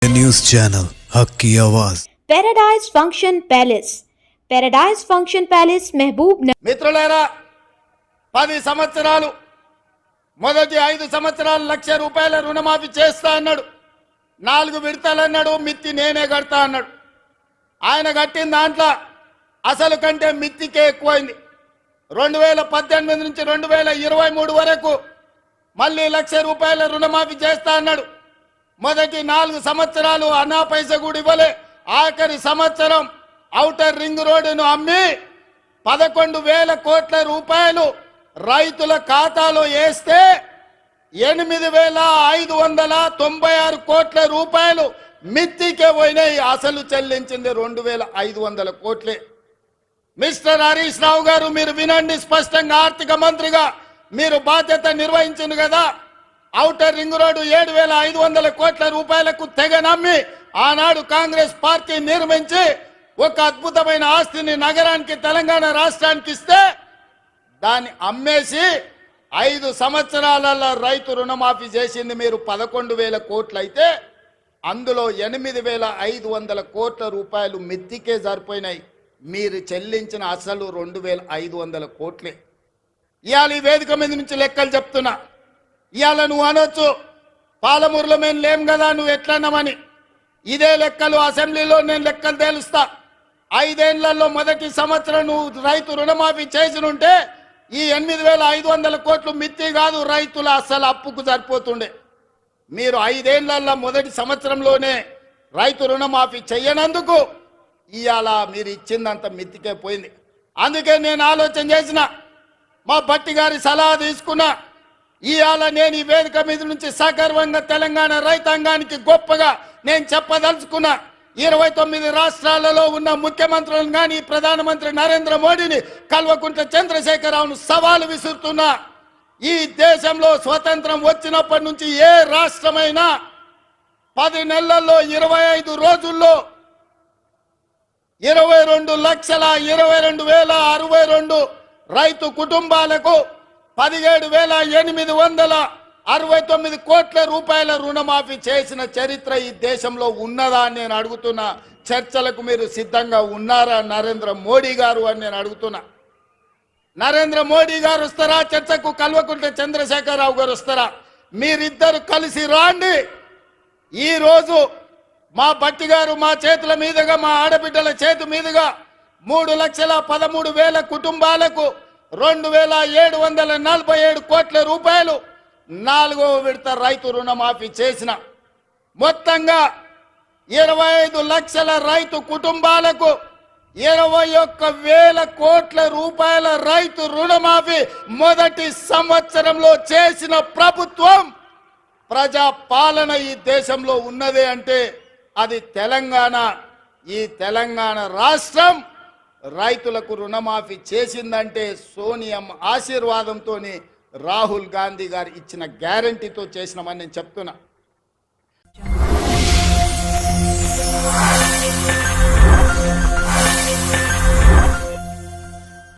News channel हक की आवाज। पैराडाइज फंक्शन पैलेस महबूब మిత్రులారా 10 సంవత్సరాలు మొదటి 5 సంవత్సరాలు ₹1,00,000 రుణమాఫీ చేస్తా అన్నాడు. 4 విడతలు అన్నాడు. మిత్తి నేనే కడతా అన్నాడు. ఆయన కట్టిన దాంట్లో అసలు కంటే మిత్తికే ఎక్కువైంది. 2018 నుంచి 2023 వరకు మళ్ళీ ₹1,00,000 రుణమాఫీ చేస్తా అన్నాడు. మొదటి 4 సంవత్సరాలు అన్నా పైసా కూడా ఇవ్వలే. ఆఖరి సంవత్సరం ఔటర్ రింగ్ రోడ్డును అమ్మి 11,000 కోట్ల రూపాయలు రైతుల ఖాతాలో వేస్తే 8,596 కోట్ల రూపాయలు మిత్తికే పోయినాయి. అసలు చెల్లించింది 2,500 కోట్లే. మిస్టర్ హరీష్ రావు గారు, మీరు వినండి స్పష్టంగా. ఆర్థిక మంత్రిగా మీరు బాధ్యత నిర్వహించింది కదా. ఔటర్ రింగ్ రోడ్డు 7,500 కోట్ల రూపాయలకు తెగ నమ్మి ఆనాడు కాంగ్రెస్ పార్టీ నిర్మించి ఒక అద్భుతమైన ఆస్తిని నగరానికి, తెలంగాణ రాష్ట్రానికి ఇస్తే దాన్ని అమ్మేసి 5 సంవత్సరాలలో రైతు రుణమాఫీ చేసింది మీరు 11,000 కోట్లు అయితే అందులో 8,500 కోట్ల రూపాయలు మిత్తికే సరిపోయినాయి. మీరు చెల్లించిన అసలు 2,500 కోట్లే. ఇవాళ ఈ వేదిక మీద నుంచి లెక్కలు చెప్తున్నా. ఇవాళ నువ్వు అనొచ్చు, పాలమూరులో మేము లేం కదా, నువ్వు ఎట్లన్నామని. ఇదే లెక్కలు అసెంబ్లీలో నేను లెక్కలు తేలుస్తా. 5 ఏళ్లలో మొదటి సంవత్సరం నువ్వు రైతు రుణమాఫీ చేసినుంటే ఈ 8,500 కోట్లు మిత్తి కాదు, రైతుల అసలు అప్పుకు సరిపోతుండే. మీరు 5 ఏళ్లలో మొదటి సంవత్సరంలోనే రైతు రుణమాఫీ చెయ్యనందుకు ఇవాళ మీరు ఇచ్చిందంత మిత్తికే పోయింది. అందుకే నేను ఆలోచన చేసిన, మా భట్టి గారి సలహా తీసుకున్నా. ఇవాళ నేను ఈ వేదిక మీద నుంచి సగర్వంగా తెలంగాణ రైతాంగానికి గొప్పగా నేను చెప్పదలుచుకున్నా. 29 రాష్ట్రాలలో ఉన్న ముఖ్యమంత్రులను కానీ ప్రధానమంత్రి నరేంద్ర మోడీని, కల్వకుంట్ల చంద్రశేఖరరావును సవాలు విసురుతున్నా. ఈ దేశంలో స్వతంత్రం వచ్చినప్పటి నుంచి ఏ రాష్ట్రమైనా 10 నెలల్లో 25 రోజుల్లో 22,22,062 రైతు కుటుంబాలకు 17,869 కోట్ల రూపాయల రుణమాఫీ చేసిన చరిత్ర ఈ దేశంలో ఉన్నదా అని నేను అడుగుతున్నా. చర్చలకు మీరు సిద్ధంగా ఉన్నారా నరేంద్ర మోడీ గారు అని నేను అడుగుతున్నా. నరేంద్ర మోడీ గారు వస్తారా చర్చకు? కల్వకుంట్ల చంద్రశేఖరరావు గారు వస్తారా? మీరిద్దరు కలిసి రాండి. ఈరోజు మా భట్టి గారు మా చేతుల మీదుగా, మా ఆడబిడ్డల చేతి మీదుగా 3,13,000 కుటుంబాలకు 2,747 కోట్ల రూపాయలు 4వ విడత రైతు రుణమాఫీ చేసిన. మొత్తంగా 25 లక్షల రైతు కుటుంబాలకు 21,000 కోట్ల రూపాయల రైతు రుణమాఫీ మొదటి సంవత్సరంలో చేసిన ప్రభుత్వం, ప్రజా పాలన ఈ దేశంలో ఉన్నదే అంటే అది తెలంగాణ. ఈ తెలంగాణ రాష్ట్రం రైతులకు రుణమాఫీ చేసిందంటే సోనియమ్మ ఆశీర్వాదంతో, రాహుల్ గాంధీ గారు ఇచ్చిన గ్యారంటీతో చేసినామని నేను చెప్తున్నా.